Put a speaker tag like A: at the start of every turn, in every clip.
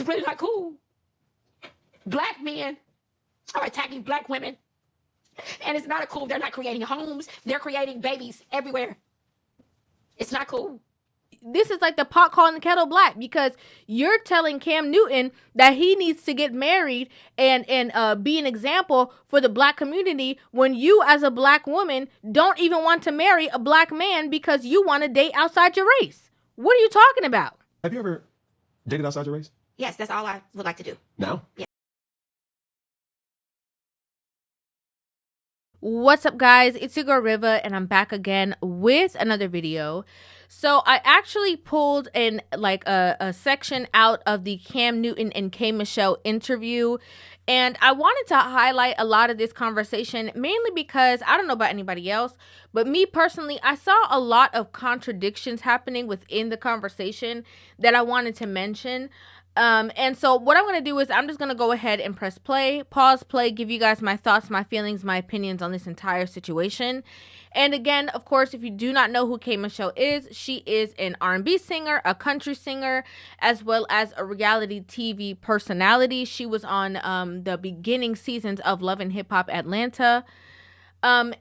A: It's really not cool. Black men are attacking black women. And it's not cool. They're not creating homes. They're creating babies everywhere. It's not cool.
B: This is like the pot calling the kettle black, because you're telling Cam Newton that he needs to get married and be an example for the black community, when you as a black woman don't even want to marry a black man because you want to date outside your race. What are you talking about?
C: Have you ever dated outside your race?
A: Yes, that's all I would like to do.
C: No?
A: Yeah.
B: What's up, guys? It's your girl Rivah, and I'm back again with another video. So I actually pulled in like a section out of the Cam Newton and K. Michelle interview, and I wanted to highlight a lot of this conversation, mainly because I don't know about anybody else, but me personally, I saw a lot of contradictions happening within the conversation that I wanted to mention. And so what I'm going to do is I'm just going to go ahead and press play, pause, play, give you guys my thoughts, my feelings, my opinions on this entire situation. And again, of course, if you do not know who K. Michelle is, she is an R&B singer, a country singer, as well as a reality TV personality. She was on the beginning seasons of Love and Hip Hop Atlanta. I'm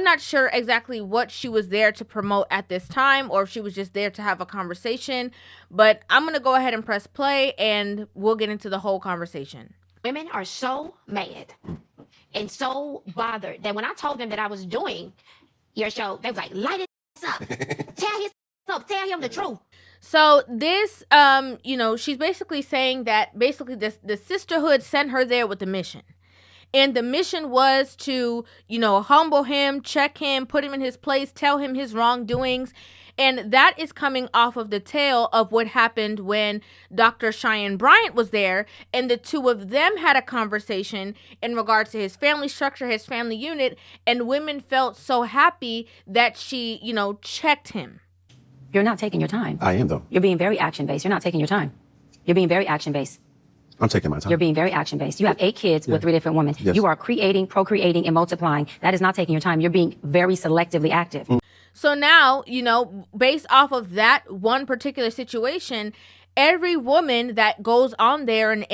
B: not sure exactly what she was there to promote at this time, or if she was just there to have a conversation, but I'm going to go ahead and press play and we'll get into the whole conversation.
A: Women are so mad and so bothered that when I told them that I was doing your show, they was like, light it up, tell his up, tell him the truth.
B: So this, she's basically saying that basically the sisterhood sent her there with a mission. And the mission was to, humble him, check him, put him in his place, tell him his wrongdoings. And that is coming off of the tail of what happened when Dr. Cheyenne Bryant was there, and the two of them had a conversation in regards to his family structure, his family unit, and women felt so happy that she, checked him.
D: You're not taking your time.
C: I am, though.
D: You're being very action-based. You're not taking your time. You're being very action-based.
C: I'm taking my time.
D: You're being very action-based. You have 8 kids with 3 different women.
C: Yes.
D: You are creating, procreating, and multiplying. That is not taking your time. You're being very selectively active.
B: So now, based off of that one particular situation, every woman that goes on there and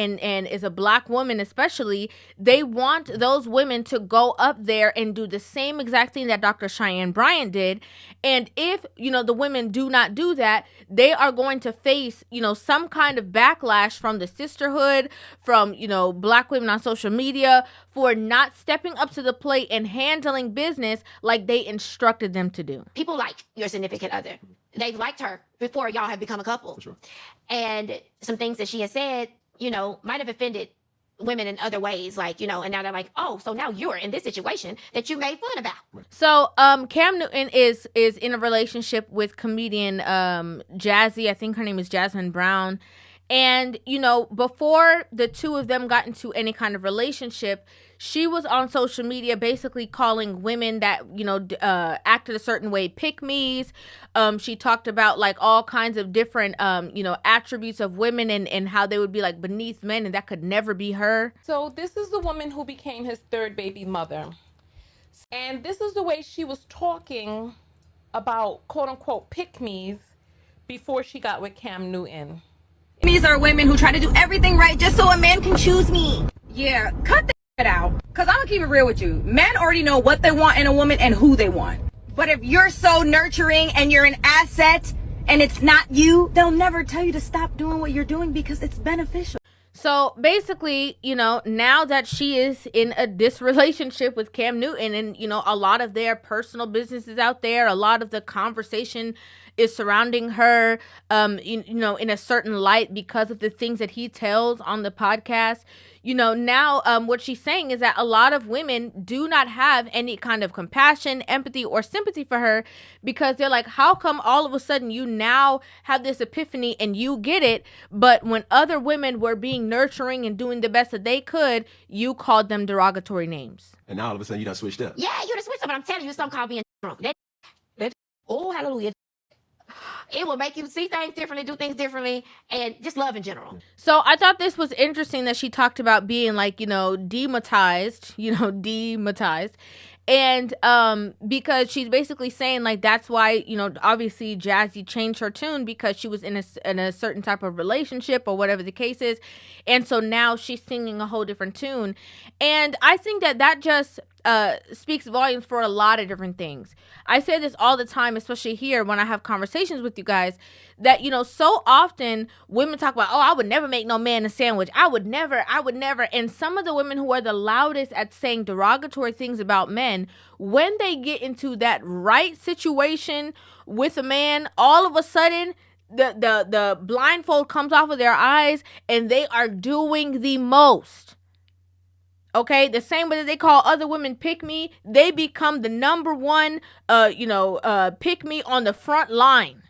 B: is a black woman especially, they want those women to go up there and do the same exact thing that Dr. Cheyenne Bryant did. And if, the women do not do that, they are going to face, some kind of backlash from the sisterhood, from, black women on social media for not stepping up to the plate and handling business like they instructed them to do.
A: People like your significant other. They liked her before y'all had become a couple.
C: For sure.
A: And some things that she has said, might have offended women in other ways, like, and now they're like, oh, so now you're in this situation that you made fun about.
B: So Cam Newton is in a relationship with comedian Jazzy. I think her name is Jasmine Brown. And, before the two of them got into any kind of relationship, she was on social media basically calling women that, acted a certain way pick-me's. She talked about like all kinds of different, attributes of women and how they would be like beneath men, and that could never be her.
E: So this is the woman who became his 3rd baby mother. And this is the way she was talking about quote unquote pick-me's before she got with Cam Newton.
F: These are women who try to do everything right just so a man can choose me. Yeah, cut that out. Because I'm going to keep it real with you. Men already know what they want in a woman and who they want. But if you're so nurturing and you're an asset and it's not you, they'll never tell you to stop doing what you're doing because it's beneficial.
B: So basically, now that she is in this relationship with Cam Newton and, a lot of their personal businesses out there, a lot of the conversation is surrounding her, in a certain light because of the things that he tells on the podcast. Now what she's saying is that a lot of women do not have any kind of compassion, empathy, or sympathy for her because they're like, how come all of a sudden you now have this epiphany and you get it, but when other women were being nurturing and doing the best that they could, you called them derogatory names.
C: And now all of a sudden you done switched up.
A: Yeah, you done switched up, but I'm telling you, something called being drunk. Oh, hallelujah. It will make you see things differently, do things differently, and just love in general.
B: So I thought this was interesting that she talked about being like, demonetized. And because she's basically saying like that's why, you know, obviously Jazzy changed her tune because she was in a certain type of relationship or whatever the case is, and so now she's singing a whole different tune. And I think that just speaks volumes for a lot of different things. I say this all the time, especially here when I have conversations with you guys, that, you know, so often women talk about, oh, I would never make no man a sandwich. I would never. And some of the women who are the loudest at saying derogatory things about men, when they get into that right situation with a man, all of a sudden the blindfold comes off of their eyes and they are doing the most. Okay, the same way that they call other women pick me, they become the number one, pick me on the front line,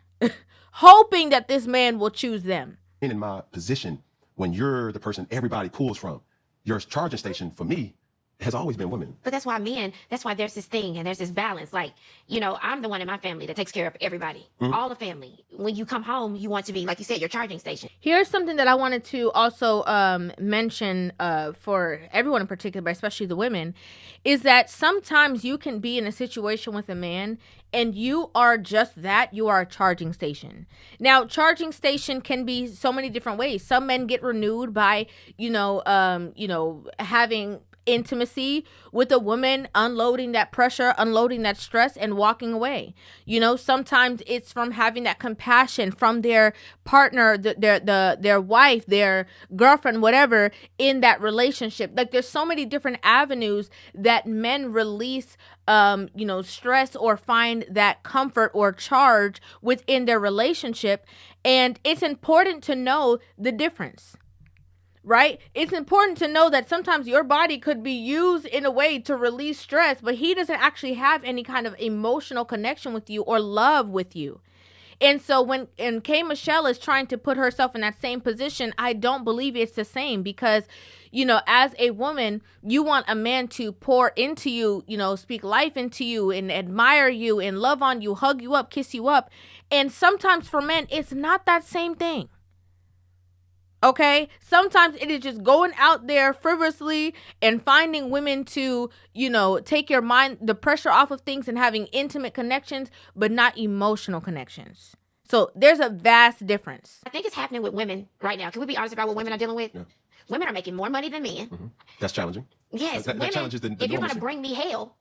B: hoping that this man will choose them.
C: In my position, when you're the person everybody pulls from, your charging station for me has always been women.
A: But that's why there's this thing and there's this balance. Like, you know, I'm the one in my family that takes care of everybody, all the family. When you come home, you want to be, like you said, your charging station.
B: Here's something that I wanted to also mention for everyone in particular, but especially the women, is that sometimes you can be in a situation with a man and you are just that. You are a charging station. Now, charging station can be so many different ways. Some men get renewed by, having intimacy with a woman, unloading that pressure, unloading that stress, and walking away. You know, sometimes it's from having that compassion from their partner, their wife, their girlfriend, whatever, in that relationship. Like, there's so many different avenues that men release stress or find that comfort or charge within their relationship. And it's important to know the difference. Right? It's important to know that sometimes your body could be used in a way to release stress, but he doesn't actually have any kind of emotional connection with you or love with you. And so when K. Michelle is trying to put herself in that same position, I don't believe it's the same because, you know, as a woman, you want a man to pour into you, you know, speak life into you and admire you and love on you, hug you up, kiss you up. And sometimes for men, it's not that same thing. Okay, sometimes it is just going out there frivolously and finding women to, you know, take your mind, the pressure off of things and having intimate connections, but not emotional connections. So there's a vast difference.
A: I think it's happening with women right now. Can we be honest about what women are dealing with? Yeah. Women are making more money than men.
C: Mm-hmm. That's challenging.
A: Yes,
C: that challenges the
A: if you're going to bring me hell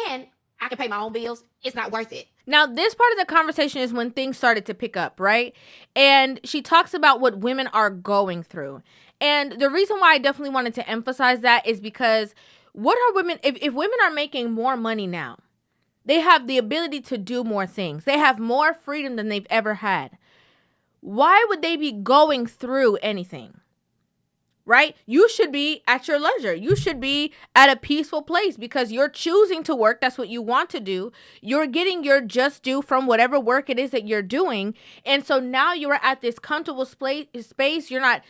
A: and I can pay my own bills, it's not worth it.
B: Now, this part of the conversation is when things started to pick up, right? And she talks about what women are going through. And the reason why I definitely wanted to emphasize that is because what are women, if women are making more money now, they have the ability to do more things. They have more freedom than they've ever had. Why would they be going through anything? Right? You should be at your leisure. You should be at a peaceful place because you're choosing to work. That's what you want to do. You're getting your just due from whatever work it is that you're doing. And so now you're at this comfortable space. You're not,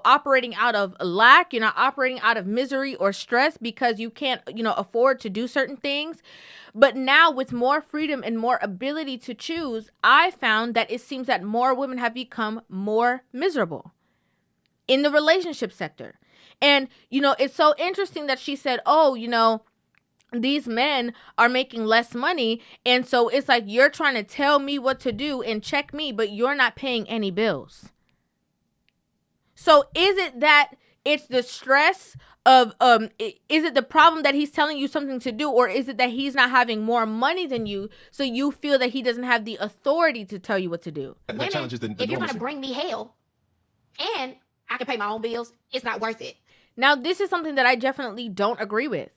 B: operating out of lack. You're not operating out of misery or stress because you can't, afford to do certain things. But now with more freedom and more ability to choose, I found that it seems that more women have become more miserable in the relationship sector. And, it's so interesting that she said, these men are making less money. And so it's like, you're trying to tell me what to do and check me, but you're not paying any bills. So is it that it's the stress of, is it the problem that he's telling you something to do? Or is it that he's not having more money than you, so you feel that he doesn't have the authority to tell you what to do?
A: Women, if you're going to bring me hell and I can pay my own bills, it's not worth it.
B: Now, this is something that I definitely don't agree with,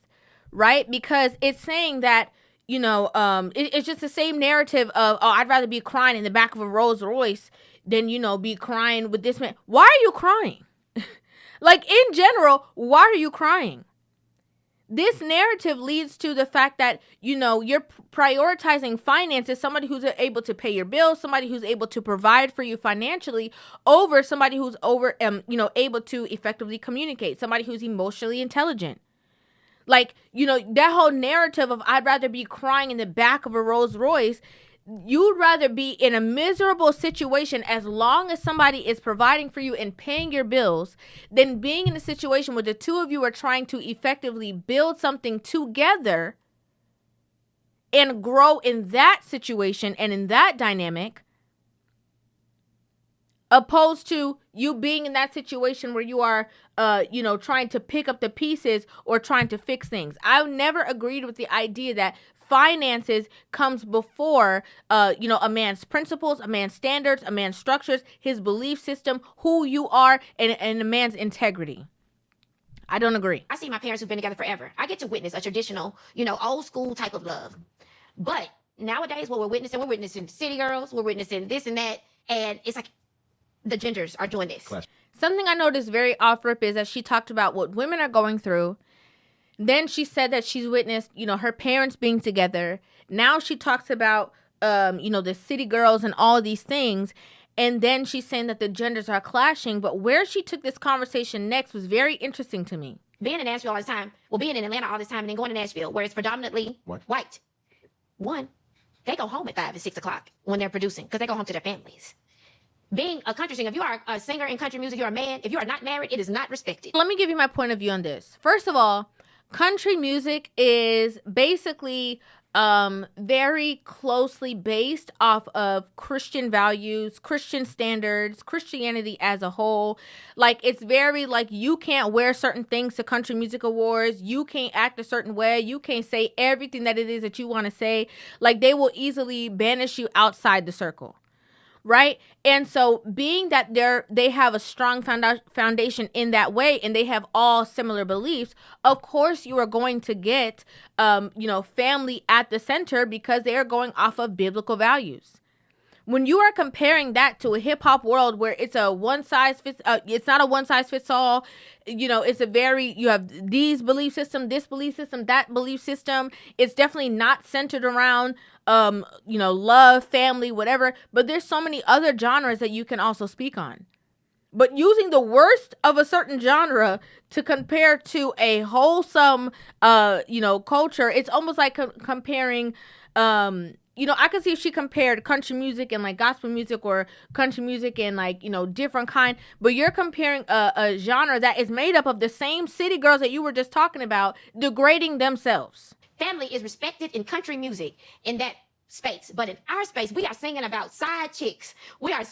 B: right? Because it's saying that, it's just the same narrative of, I'd rather be crying in the back of a Rolls Royce than, be crying with this man. Why are you crying? Like, in general, why are you crying? This narrative leads to the fact that, you're prioritizing finances, somebody who's able to pay your bills, somebody who's able to provide for you financially over somebody who's able to effectively communicate, somebody who's emotionally intelligent. Like, that whole narrative of I'd rather be crying in the back of a Rolls Royce. You'd rather be in a miserable situation as long as somebody is providing for you and paying your bills than being in a situation where the two of you are trying to effectively build something together and grow in that situation and in that dynamic, opposed to you being in that situation where you are, trying to pick up the pieces or trying to fix things. I've never agreed with the idea that finances comes before, a man's principles, a man's standards, a man's structures, his belief system, who you are, and a man's integrity. I don't agree.
A: I see my parents who've been together forever. I get to witness a traditional, old school type of love. But nowadays, what we're witnessing city girls, we're witnessing this and that. And it's like the genders are doing this.
C: Clash.
B: Something I noticed very off-rip is that she talked about what women are going through. Then she said that she's witnessed, her parents being together. Now she talks about, the city girls and all of these things. And then she's saying that the genders are clashing. But where she took this conversation next was very interesting to me.
A: Being in Nashville all this time, being in Atlanta all this time, and then going to Nashville, where it's predominantly white. One, they go home at 5 and 6 o'clock when they're producing, because they go home to their families. Being a country singer, if you are a singer in country music, you're a man. If you are not married, it is not respected.
B: Let me give you my point of view on this. First of all, country music is basically very closely based off of Christian values, Christian standards, Christianity as a whole. Like, it's very like, you can't wear certain things to country music awards. You can't act a certain way. You can't say everything that it is that you want to say. Like, they will easily banish you outside the circle. Right? And so being that they have a strong foundation in that way, and they have all similar beliefs, of course you are going to get, family at the center, because they are going off of biblical values. When you are comparing that to a hip hop world where it's a it's not a one size fits all, it's you have these belief system, this belief system, that belief system. It's definitely not centered around, love, family, whatever. But there's so many other genres that you can also speak on. But using the worst of a certain genre to compare to a wholesome, culture, it's almost like comparing, I could see if she compared country music and like gospel music, or country music and like, different kind. But you're comparing a genre that is made up of the same city girls that you were just talking about, degrading themselves.
A: Family is respected in country music in that space. But in our space, we are singing about side chicks. We are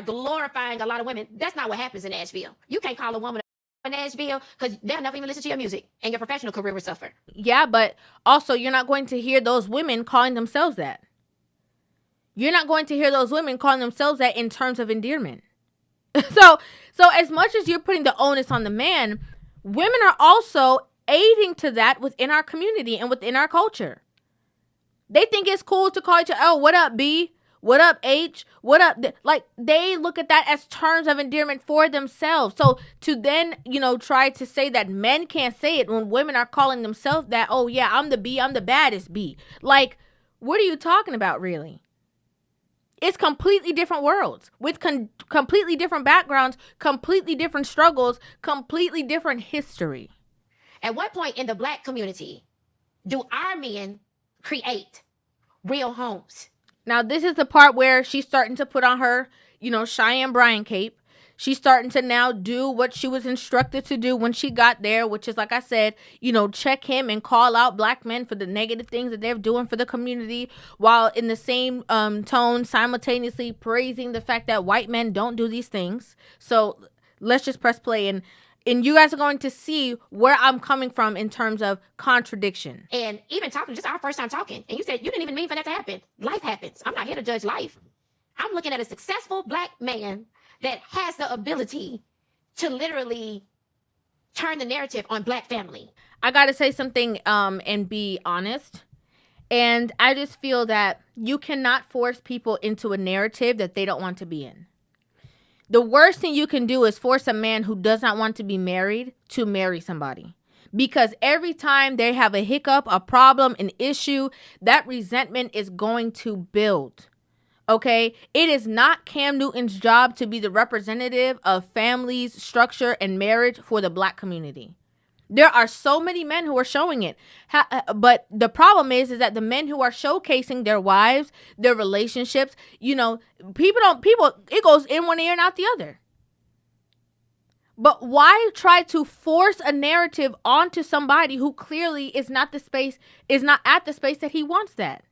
A: glorifying a lot of women. That's not what happens in Nashville. You can't call a woman in Nashville because they'll never even listen to your music, and your professional career will suffer.
B: Yeah, but also you're not going to hear those women calling themselves that. You're not going to hear those women calling themselves that in terms of endearment. So as much as you're putting the onus on the man, women are also aiding to that within our community and within our culture. They think it's cool to call each other, oh, what up, B? What up, H? What up? Like, they look at that as terms of endearment for themselves. So to then, try to say that men can't say it when women are calling themselves that, oh, yeah, I'm the B, I'm the baddest B. Like, what are you talking about, really? It's completely different worlds with completely different backgrounds, completely different struggles, completely different history.
A: At what point in the Black community do our men create real homes?
B: Now, this is the part where she's starting to put on her, Cheyenne Bryant cape. She's starting to now do what she was instructed to do when she got there, which is, like I said, check him and call out Black men for the negative things that they're doing for the community, while in the same tone simultaneously praising the fact that white men don't do these things. So let's just press play, and you guys are going to see where I'm coming from in terms of contradiction.
A: And even talking, just our first time talking, and you said you didn't even mean for that to happen. Life happens. I'm not here to judge life. I'm looking at a successful Black man that has the ability to literally turn the narrative on Black family.
B: I got to say something and be honest. And I just feel that you cannot force people into a narrative that they don't want to be in. The worst thing you can do is force a man who does not want to be married to marry somebody. Because every time they have a hiccup, a problem, an issue, that resentment is going to build. Okay? It is not Cam Newton's job to be the representative of families, structure, and marriage for the Black community. There are so many men who are showing it. But the problem is that the men who are showcasing their wives, their relationships, it goes in one ear and out the other. But why try to force a narrative onto somebody who clearly is not at the space that he wants that?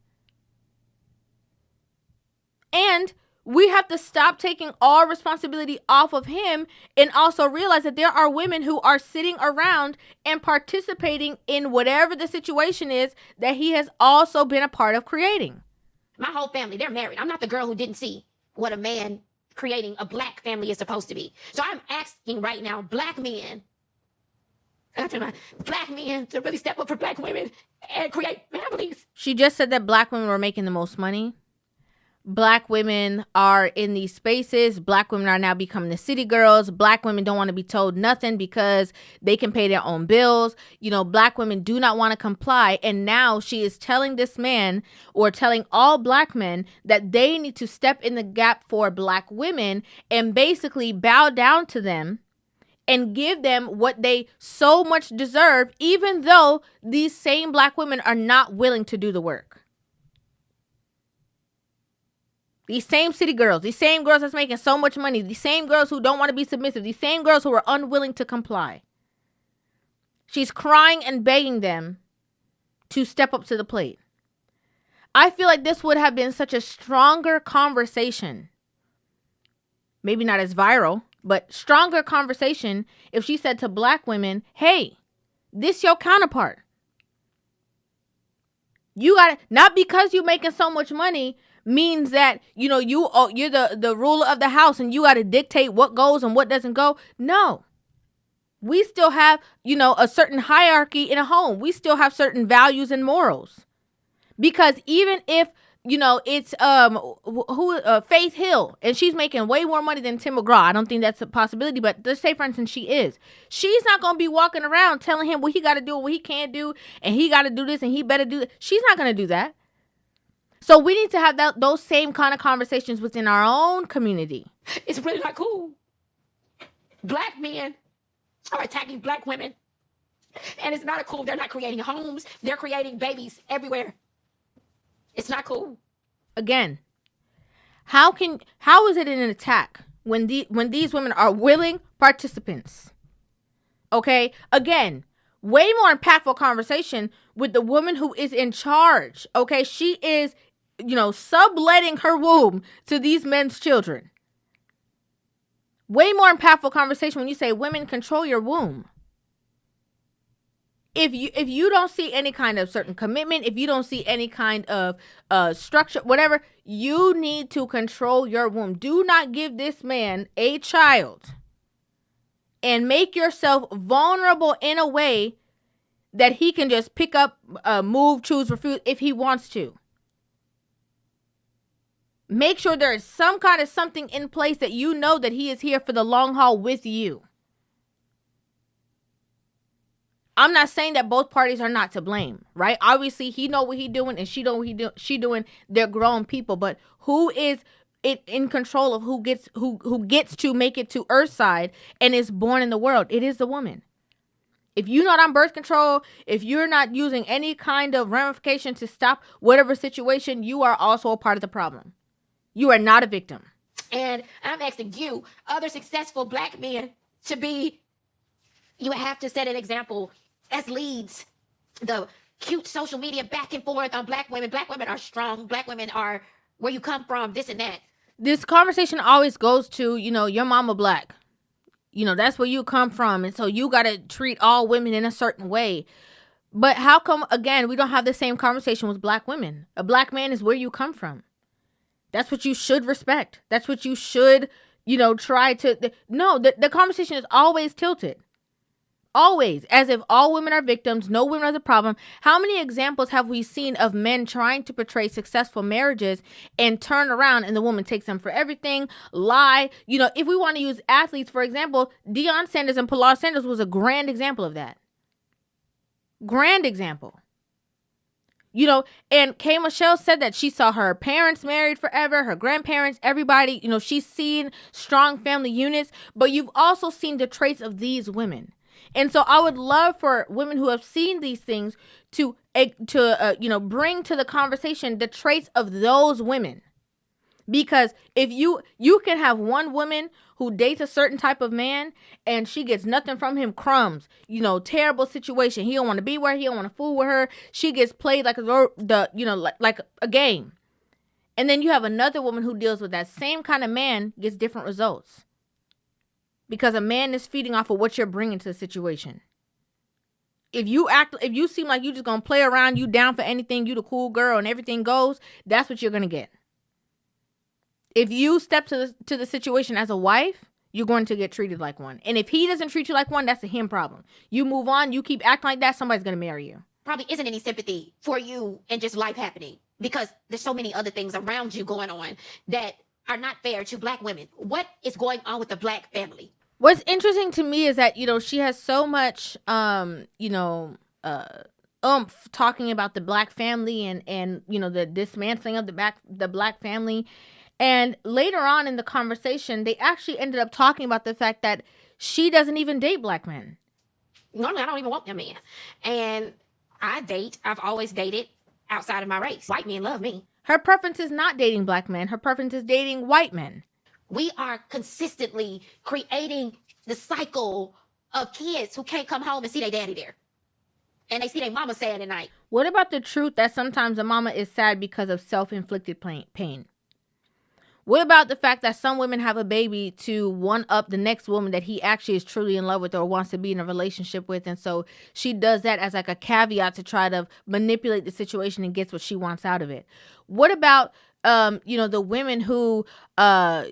B: And we have to stop taking all responsibility off of him and also realize that there are women who are sitting around and participating in whatever the situation is that he has also been a part of creating.
A: My whole family, they're married. I'm not the girl who didn't see what a man creating a black family is supposed to be. So I'm asking right now, black men to really step up for black women and create families.
B: She just said that black women were making the most money. Black women are in these spaces. Black women are now becoming the city girls. Black women don't want to be told nothing because they can pay their own bills. You know, black women do not want to comply. And now she is telling this man, or telling all black men, that they need to step in the gap for black women and basically bow down to them and give them what they so much deserve, even though these same black women are not willing to do the work. These same city girls, these same girls that's making so much money, these same girls who don't want to be submissive, these same girls who are unwilling to comply. She's crying and begging them to step up to the plate. I feel like this would have been such a stronger conversation. Maybe not as viral, but stronger conversation if she said to black women, hey, this your counterpart. You got it. Not because you're making so much money means that, you know, you're the ruler of the house and you got to dictate what goes and what doesn't go. No. We still have, you know, a certain hierarchy in a home. We still have certain values and morals. Because even if, you know, it's Faith Hill and she's making way more money than Tim McGraw. I don't think that's a possibility, but let's say, for instance, she is. She's not going to be walking around telling him what he got to do and what he can't do, and he got to do this and he better do that. She's not going to do that. So we need to have those same kind of conversations within our own community.
A: It's really not cool. Black men are attacking black women. And it's not cool. They're not creating homes. They're creating babies everywhere. It's not cool.
B: Again, how is it an attack when these women are willing participants? Okay? Again, way more impactful conversation with the woman who is in charge. Okay? She is, you know, subletting her womb to these men's children. Way more impactful conversation when you say women control your womb. If you don't see any kind of certain commitment, if you don't see any kind of structure, whatever, you need to control your womb. Do not give this man a child and make yourself vulnerable in a way that he can just pick up, move, choose, refuse if he wants to. Make sure there is some kind of something in place that you know that he is here for the long haul with you. I'm not saying that both parties are not to blame, right? Obviously, he know what he doing and she know what she doing. They're grown people, but who is in control of who gets to make it to Earthside and is born in the world? It is the woman. If you're not on birth control, if you're not using any kind of ramification to stop whatever situation, you are also a part of the problem. You are not a victim.
A: And I'm asking you, other successful black men, you have to set an example as leads. The cute social media back and forth on black women. Black women are strong. Black women are where you come from, this and that.
B: This conversation always goes to, you know, your mama black. You know, that's where you come from. And so you got to treat all women in a certain way. But how come, again, we don't have the same conversation with black women? A black man is where you come from. That's what you should respect. That's what you should, you know, try to. No, the conversation is always tilted. Always. As if all women are victims. No women are the problem. How many examples have we seen of men trying to portray successful marriages and turn around and the woman takes them for everything, lie? You know, if we want to use athletes, for example, Deion Sanders and Pilar Sanders was a grand example of that. Grand example. You know, and K. Michelle said that she saw her parents married forever, her grandparents, everybody, you know, she's seen strong family units, but you've also seen the traits of these women. And so I would love for women who have seen these things to bring to the conversation the traits of those women. Because if you can have one woman who dates a certain type of man and she gets nothing from him, crumbs, terrible situation. He don't want to be with her. He don't want to fool with her. She gets played like like a game. And then you have another woman who deals with that same kind of man, gets different results. Because a man is feeding off of what you're bringing to the situation. If you seem like you just gonna play around, you down for anything, you the cool girl and everything goes, that's what you're gonna get. If you step to the situation as a wife, you're going to get treated like one. And if he doesn't treat you like one, that's a him problem. You move on, you keep acting like that, somebody's gonna marry you.
A: Probably isn't any sympathy for you and just life happening, because there's so many other things around you going on that are not fair to Black women. What is going on with the Black family?
B: What's interesting to me is that, she has so much, talking about the Black family and the dismantling of the Black family. And later on in the conversation, they actually ended up talking about the fact that she doesn't even date Black men.
A: Normally, I don't even want a man. And I've always dated outside of my race. White men love me.
B: Her preference is not dating Black men. Her preference is dating white men.
A: We are consistently creating the cycle of kids who can't come home and see their daddy there. And they see their mama sad at night.
B: What about the truth that sometimes a mama is sad because of self-inflicted pain? What about the fact that some women have a baby to one-up the next woman that he actually is truly in love with or wants to be in a relationship with, and so she does that as like a caveat to try to manipulate the situation and gets what she wants out of it? What about the women who, drive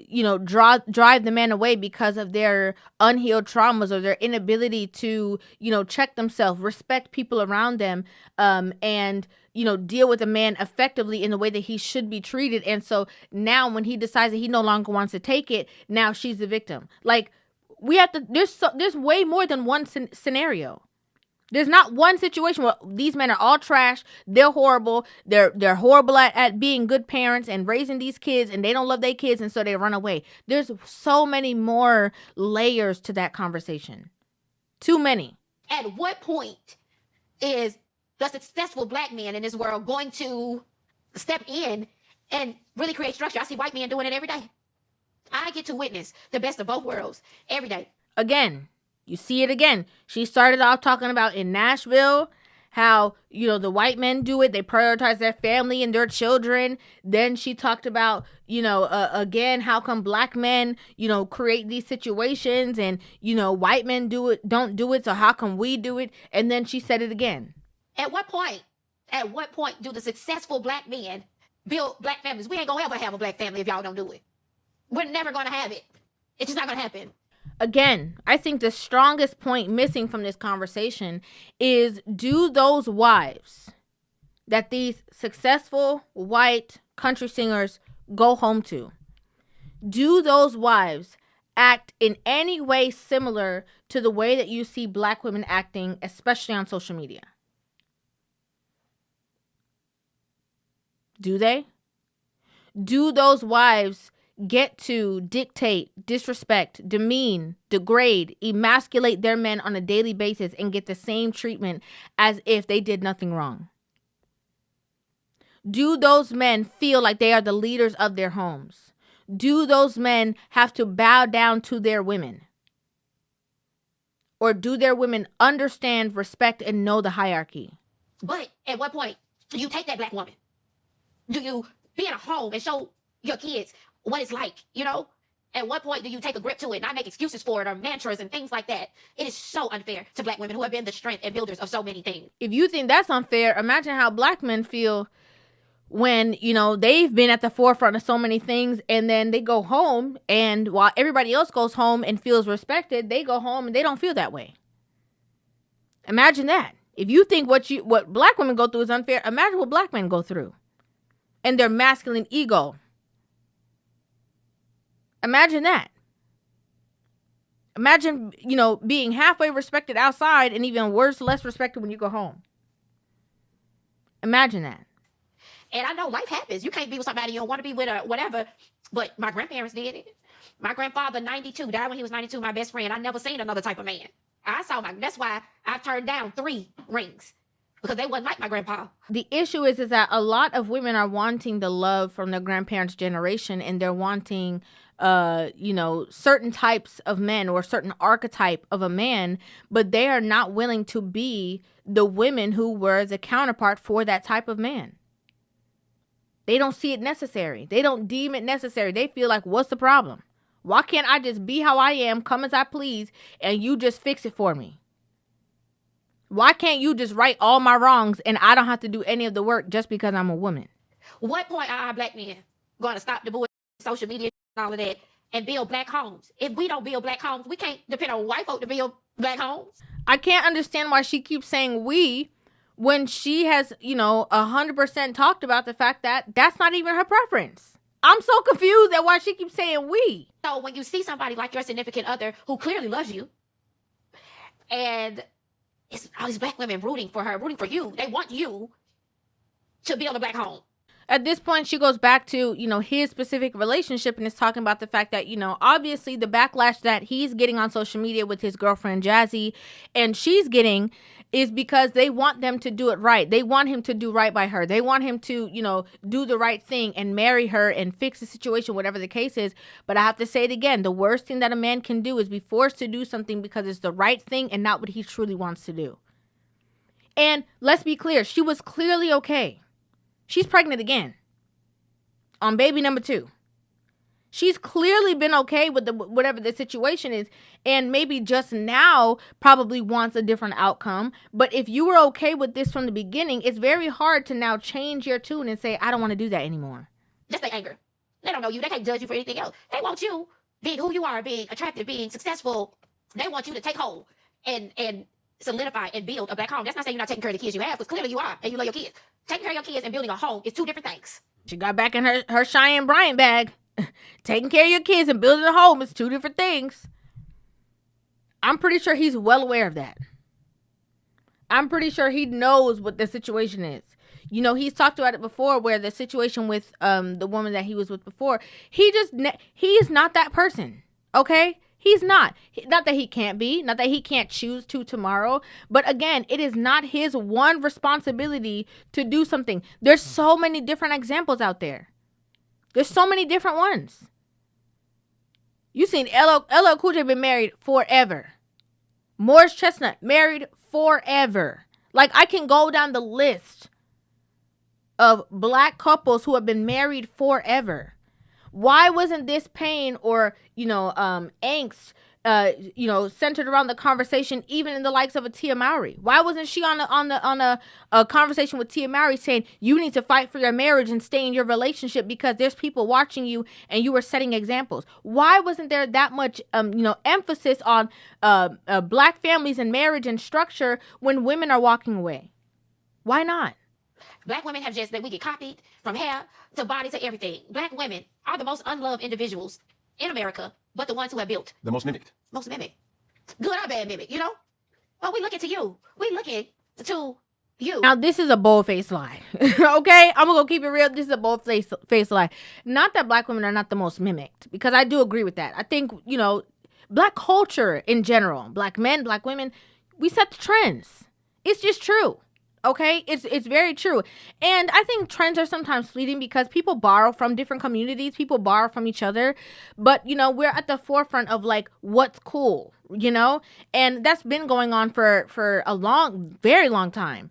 B: the man away because of their unhealed traumas or their inability to, check themselves, respect people around them, and deal with a man effectively in the way that he should be treated. And so now when he decides that he no longer wants to take it, now she's the victim. Like, we have to, there's way more than one scenario. There's not one situation where these men are all trash, they're horrible, they're horrible at being good parents and raising these kids, and they don't love their kids, and so they run away. There's so many more layers to that conversation. Too many.
A: At what point is the successful Black man in this world going to step in and really create structure? I see white men doing it every day. I get to witness the best of both worlds every day.
B: Again. You see it again. She started off talking about in Nashville how, the white men do it. They prioritize their family and their children. Then she talked about, again, how come Black men, create these situations and, white men don't do it. So how come we do it? And then she said it again.
A: At what point do the successful Black men build Black families? We ain't gonna ever have a Black family if y'all don't do it. We're never gonna have it. It's just not gonna happen.
B: Again, I think the strongest point missing from this conversation is, do those wives that these successful white country singers go home to, do those wives act in any way similar to the way that you see Black women acting, especially on social media? Do they? Do those wives get to dictate, disrespect, demean, degrade, emasculate their men on a daily basis and get the same treatment as if they did nothing wrong? Do those men feel like they are the leaders of their homes? Do those men have to bow down to their women? Or do their women understand, respect, and know the hierarchy?
A: But at what point do you take that Black woman? Do you be in a home and show your kids what it's like, At what point do you take a grip to it, not make excuses for it or mantras and things like that? It is so unfair to Black women who have been the strength and builders of so many things.
B: If you think that's unfair, imagine how Black men feel when, they've been at the forefront of so many things, and then they go home, and while everybody else goes home and feels respected, they go home and they don't feel that way. Imagine that. If you think what Black women go through is unfair, imagine what Black men go through and their masculine ego. Imagine that. Imagine, being halfway respected outside and even worse, less respected when you go home. Imagine that.
A: And I know life happens. You can't be with somebody you don't want to be with or whatever. But my grandparents did it. My grandfather, 92, died when he was 92, my best friend. I never seen another type of man. That's why I turned down 3 rings. Because they wasn't like my grandpa.
B: The issue is that a lot of women are wanting the love from their grandparents' generation, and they're wanting certain types of men or certain archetype of a man, but they are not willing to be the women who were the counterpart for that type of man. They don't see it necessary. They don't deem it necessary. They feel like, what's the problem? Why can't I just be how I am, come as I please, and you just fix it for me? Why can't you just right all my wrongs and I don't have to do any of the work just because I'm a woman?
A: What point are our black men going to stop the bull, social media, and all of that, and build black homes? If we don't build black homes, we can't depend on white folk to build black homes.
B: I can't understand why she keeps saying we when she has, 100% talked about the fact that that's not even her preference. I'm so confused at why she keeps saying we.
A: So when you see somebody like your significant other who clearly loves you, and it's all these black women rooting for her, rooting for you, they want you to build a black home.
B: At this point, she goes back to, his specific relationship and is talking about the fact that, obviously the backlash that he's getting on social media with his girlfriend, Jazzy, and she's getting is because they want them to do it right. They want him to do right by her. They want him to, do the right thing and marry her and fix the situation, whatever the case is. But I have to say it again. The worst thing that a man can do is be forced to do something because it's the right thing and not what he truly wants to do. And let's be clear. She was clearly okay. She's pregnant again on baby number 2. She's clearly been okay with whatever the situation is, and maybe just now probably wants a different outcome. But if you were okay with this from the beginning, it's very hard to now change your tune and say, I don't want to do that anymore.
A: Just their anger. They don't know you. They can't judge you for anything else. They want you being who you are, being attractive, being successful. They want you to take hold and solidify and build a black home. That's not saying you're not taking care of the kids you have, because clearly you are, and you love your kids. Taking care of your kids and building a home is two different things.
B: She got back in her Cheyenne Bryant bag. Taking care of your kids and building a home is two different things. I'm pretty sure he's well aware of that. I'm pretty sure he knows what the situation is. He's talked about it before, where the situation with the woman that he was with before, he is not that person. Okay? He's not. Not that he can't be, not that he can't choose to tomorrow. But again, it is not his one responsibility to do something. There's so many different examples out there. There's so many different ones. You seen LL Cool J been married forever. Morris Chestnut married forever. Like, I can go down the list of black couples who have been married forever. Why wasn't this pain or, angst, centered around the conversation, even in the likes of a Tia Mowry? Why wasn't she on a conversation with Tia Mowry saying, you need to fight for your marriage and stay in your relationship because there's people watching you and you were setting examples? Why wasn't there that much, emphasis on black families and marriage and structure when women are walking away? Why not?
A: Black women have we get copied from hair to body to everything. Black women are the most unloved individuals in America, but the ones who have built.
C: The most mimicked.
A: Most mimicked. Good or bad mimic, Well, we looking to you. We looking to you.
B: Now, this is a bold-faced lie. Okay? I'm going to keep it real. This is a bold-faced lie. Not that black women are not the most mimicked, because I do agree with that. I think, black culture in general, black men, black women, we set the trends. It's just true. Okay, it's very true. And I think trends are sometimes fleeting because people borrow from different communities. People borrow from each other. But, we're at the forefront of like what's cool, and that's been going on for a very long time.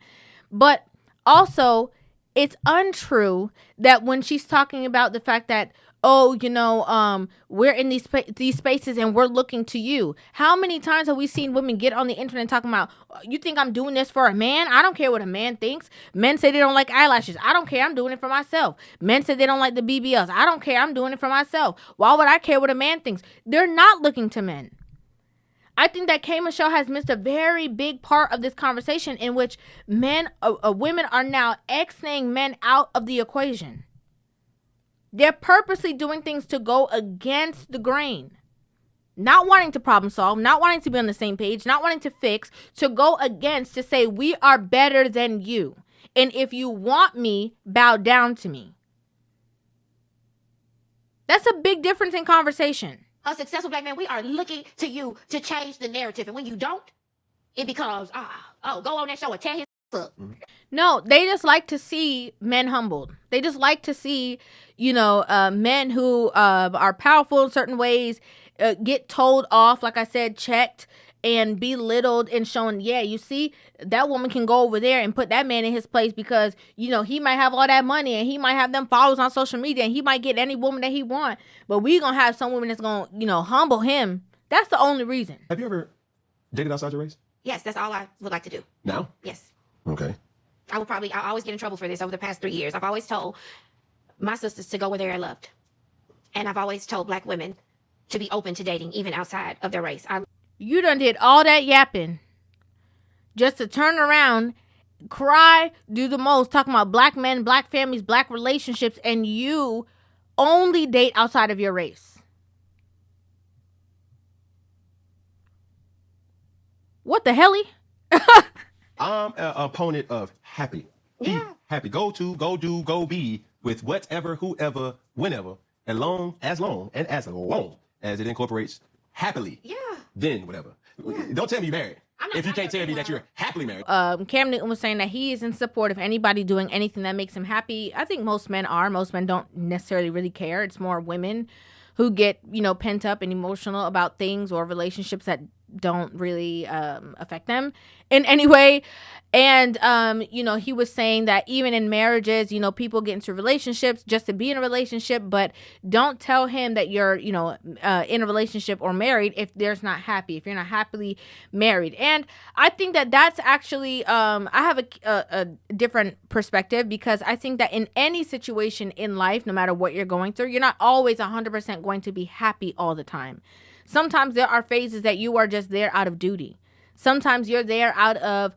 B: But also, it's untrue that when she's talking about the fact that, we're in these spaces and we're looking to you. How many times have we seen women get on the internet talking about, you think I'm doing this for a man? I don't care what a man thinks. Men say they don't like eyelashes. I don't care. I'm doing it for myself. Men say they don't like the BBLs. I don't care. I'm doing it for myself. Why would I care what a man thinks? They're not looking to men. I think that K. Michelle has missed a very big part of this conversation in which women are now X-ing men out of the equation. They're purposely doing things to go against the grain. Not wanting to problem solve, not wanting to be on the same page, not wanting to fix, to go against, to say we are better than you. And if you want me, bow down to me. That's a big difference in conversation.
A: A successful black man, we are looking to you to change the narrative. And when you don't, it becomes, go on that show and tear his up.
B: No, they just like to see men humbled. They just like to see, men who are powerful in certain ways get told off, like I said, checked and belittled and shown, yeah, you see, that woman can go over there and put that man in his place because, he might have all that money and he might have them followers on social media and he might get any woman that he want. But we going to have some woman that's going to, humble him. That's the only reason.
C: Have you ever dated outside your race?
A: Yes, that's all I would like to do.
C: Now?
A: Yes.
C: Okay.
A: I always get in trouble for this over the past 3 years. I've always told my sisters to go where they're loved. And I've always told black women to be open to dating, even outside of their race.
B: You done did all that yapping just to turn around, cry, do the most, talking about black men, black families, black relationships, and you only date outside of your race. What the helly?
C: I'm an opponent of happy.
A: Yeah.
C: Happy. Go to, go do, go be with whatever, whoever, whenever, as long as it incorporates happily.
A: Yeah.
C: Then whatever. Don't tell me you're married. If you can't tell me that you're happily married.
B: Cam Newton was saying that he is in support of anybody doing anything that makes him happy. I think most men are. Most men don't necessarily really care. It's more women who get, pent up and emotional about things or relationships that don't really affect them in any way. And, he was saying that even in marriages, people get into relationships just to be in a relationship, but don't tell him that you're, in a relationship or married if there's not happy, if you're not happily married. And I think that that's actually, I have a different perspective because I think that in any situation in life, no matter what you're going through, you're not always 100% going to be happy all the time. Sometimes there are phases that you are just there out of duty. Sometimes you're there out of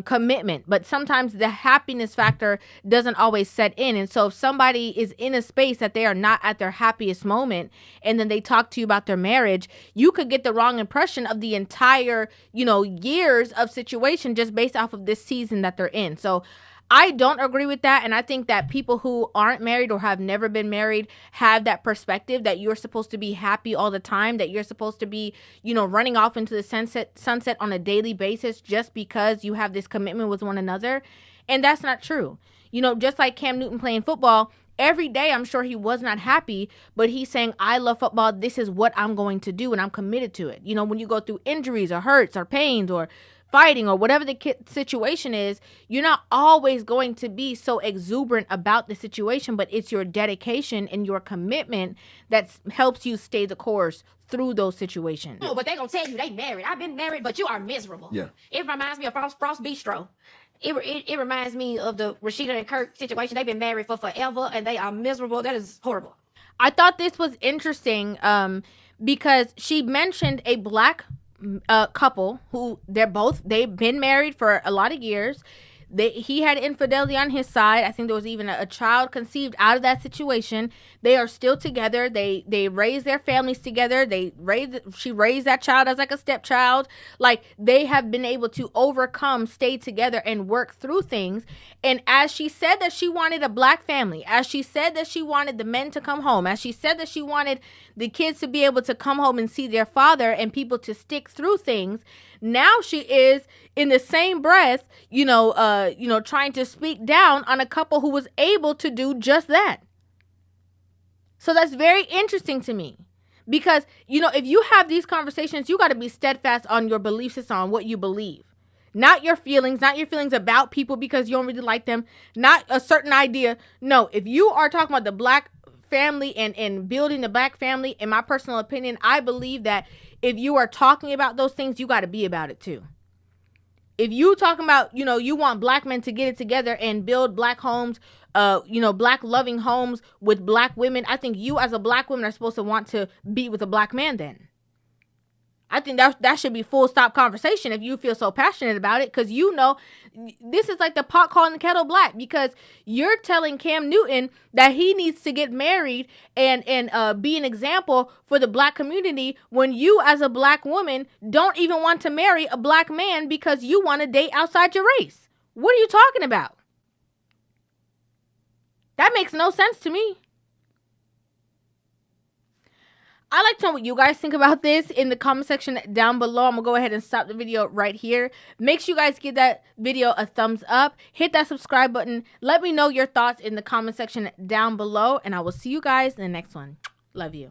B: commitment, but sometimes the happiness factor doesn't always set in. And so if somebody is in a space that they are not at their happiest moment and then they talk to you about their marriage, you could get the wrong impression of the entire, years of situation just based off of this season that they're in. So I don't agree with that. And I think that people who aren't married or have never been married have that perspective that you're supposed to be happy all the time, that you're supposed to be, running off into the sunset on a daily basis just because you have this commitment with one another. And that's not true. Just like Cam Newton playing football, every day I'm sure he was not happy, but he's saying, I love football. This is what I'm going to do and I'm committed to it. When you go through injuries or hurts or pains or fighting or whatever the situation is, you're not always going to be so exuberant about the situation, but it's your dedication and your commitment that helps you stay the course through those situations.
A: Oh, but they gonna tell you they married. I've been married, but you are miserable.
C: Yeah.
A: It reminds me of Frost Bistro. It reminds me of the Rashida and Kirk situation. They've been married for forever and they are miserable. That is horrible.
B: I thought this was interesting because she mentioned a black couple who they've been married for a lot of years. He had infidelity on his side. I think there was even a child conceived out of that situation. They are still together. They raised their families together. She raised that child as like a stepchild. Like they have been able to overcome, stay together and work through things. And as she said that she wanted a black family, as she said that she wanted the men to come home, as she said that she wanted the kids to be able to come home and see their father and people to stick through things, now she is in the same breath, trying to speak down on a couple who was able to do just that. So that's very interesting to me because, if you have these conversations, you got to be steadfast on your belief system, on what you believe, not your feelings about people because you don't really like them, not a certain idea. No, if you are talking about the black family and building the black family, in my personal opinion, I believe that if you are talking about those things, you got to be about it too. If you talking about, you want black men to get it together and build black homes, black loving homes with black women, I think you as a black woman are supposed to want to be with a black man then. I think that should be full stop conversation if you feel so passionate about it, because this is like the pot calling the kettle black, because you're telling Cam Newton that he needs to get married and be an example for the black community when you as a black woman don't even want to marry a black man because you want to date outside your race. What are you talking about? That makes no sense to me. I'd like to know what you guys think about this in the comment section down below. I'm going to go ahead and stop the video right here. Make sure you guys give that video a thumbs up. Hit that subscribe button. Let me know your thoughts in the comment section down below. And I will see you guys in the next one. Love you.